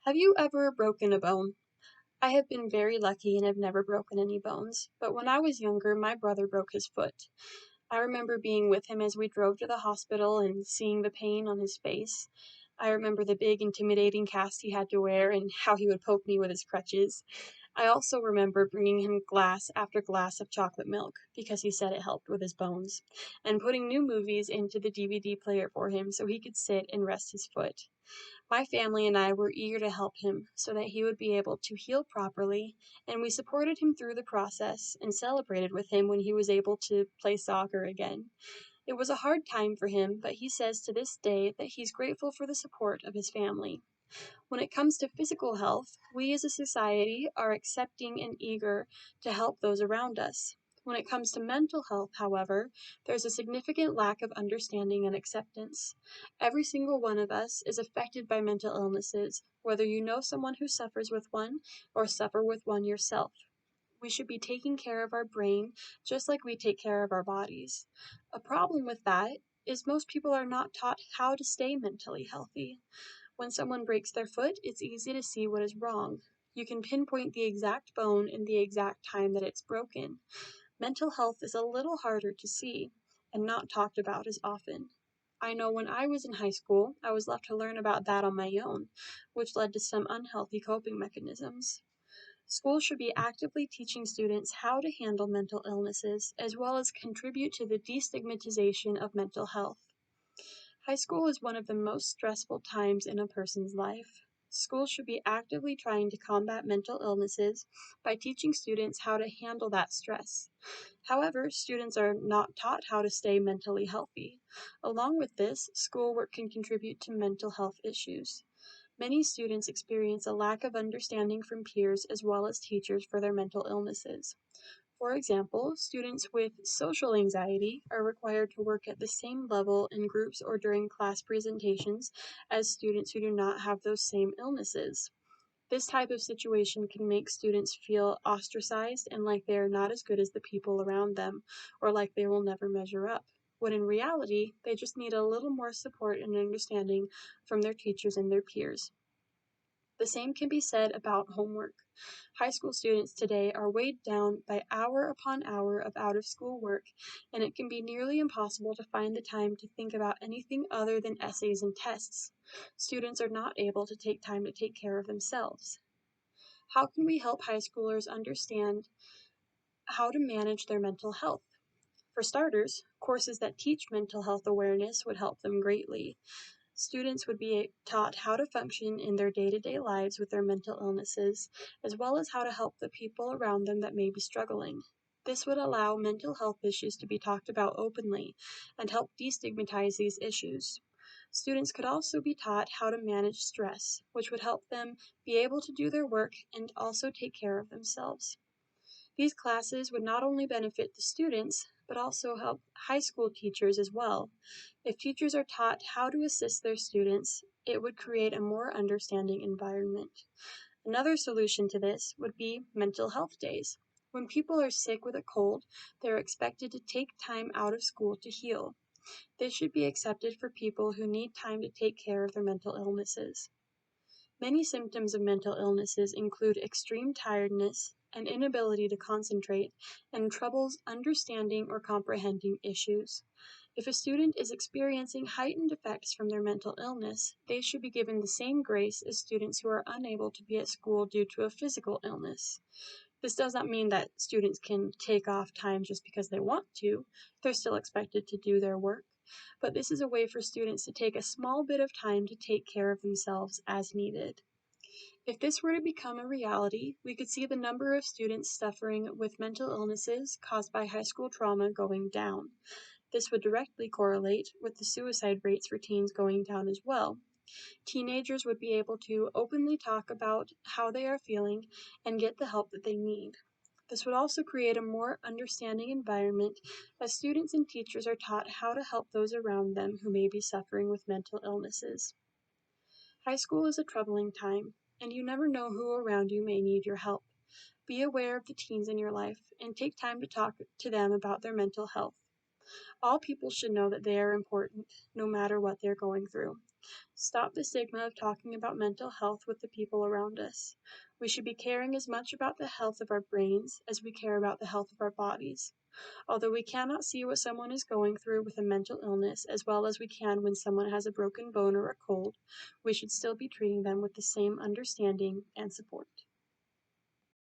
Have you ever broken a bone? I have been very lucky and have never broken any bones, but when I was younger, my brother broke his foot. I remember being with him as we drove to the hospital and seeing the pain on his face. I remember the big, intimidating cast he had to wear and how he would poke me with his crutches. I also remember bringing him glass after glass of chocolate milk because he said it helped with his bones, and putting new movies into the DVD player for him so he could sit and rest his foot. My family and I were eager to help him so that he would be able to heal properly, and we supported him through the process and celebrated with him when he was able to play soccer again. It was a hard time for him, but he says to this day that he's grateful for the support of his family. When it comes to physical health, we as a society are accepting and eager to help those around us. When it comes to mental health, however, there's a significant lack of understanding and acceptance. Every single one of us is affected by mental illnesses, whether you know someone who suffers with one or suffer with one yourself. We should be taking care of our brain just like we take care of our bodies. A problem with that is most people are not taught how to stay mentally healthy. When someone breaks their foot, it's easy to see what is wrong. You can pinpoint the exact bone and the exact time that it's broken. Mental health is a little harder to see and not talked about as often. I know when I was in high school, I was left to learn about that on my own, which led to some unhealthy coping mechanisms. Schools should be actively teaching students how to handle mental illnesses as well as contribute to the destigmatization of mental health. High school is one of the most stressful times in a person's life. Schools should be actively trying to combat mental illnesses by teaching students how to handle that stress. However, students are not taught how to stay mentally healthy. Along with this, schoolwork can contribute to mental health issues. Many students experience a lack of understanding from peers as well as teachers for their mental illnesses. For example, students with social anxiety are required to work at the same level in groups or during class presentations as students who do not have those same illnesses. This type of situation can make students feel ostracized and like they are not as good as the people around them, or like they will never measure up, when in reality, they just need a little more support and understanding from their teachers and their peers. The same can be said about homework. High school students today are weighed down by hour upon hour of out of school work, and it can be nearly impossible to find the time to think about anything other than essays and tests. Students are not able to take time to take care of themselves. How can we help high schoolers understand how to manage their mental health? For starters, courses that teach mental health awareness would help them greatly. Students would be taught how to function in their day-to-day lives with their mental illnesses, as well as how to help the people around them that may be struggling. This would allow mental health issues to be talked about openly and help destigmatize these issues. Students could also be taught how to manage stress, which would help them be able to do their work and also take care of themselves. These classes would not only benefit the students, but also help high school teachers as well. If teachers are taught how to assist their students, it would create a more understanding environment. Another solution to this would be mental health days. When people are sick with a cold, they're expected to take time out of school to heal. This should be accepted for people who need time to take care of their mental illnesses. Many symptoms of mental illnesses include extreme tiredness, an inability to concentrate, and troubles understanding or comprehending issues. If a student is experiencing heightened effects from their mental illness, they should be given the same grace as students who are unable to be at school due to a physical illness. This does not mean that students can take off time just because they want to. They're still expected to do their work. But this is a way for students to take a small bit of time to take care of themselves as needed. If this were to become a reality, we could see the number of students suffering with mental illnesses caused by high school trauma going down. This would directly correlate with the suicide rates for teens going down as well. Teenagers would be able to openly talk about how they are feeling and get the help that they need. This would also create a more understanding environment as students and teachers are taught how to help those around them who may be suffering with mental illnesses. High school is a troubling time, and you never know who around you may need your help. Be aware of the teens in your life and take time to talk to them about their mental health. All people should know that they are important, no matter what they're going through. Stop the stigma of talking about mental health with the people around us. We should be caring as much about the health of our brains as we care about the health of our bodies. Although we cannot see what someone is going through with a mental illness as well as we can when someone has a broken bone or a cold, we should still be treating them with the same understanding and support.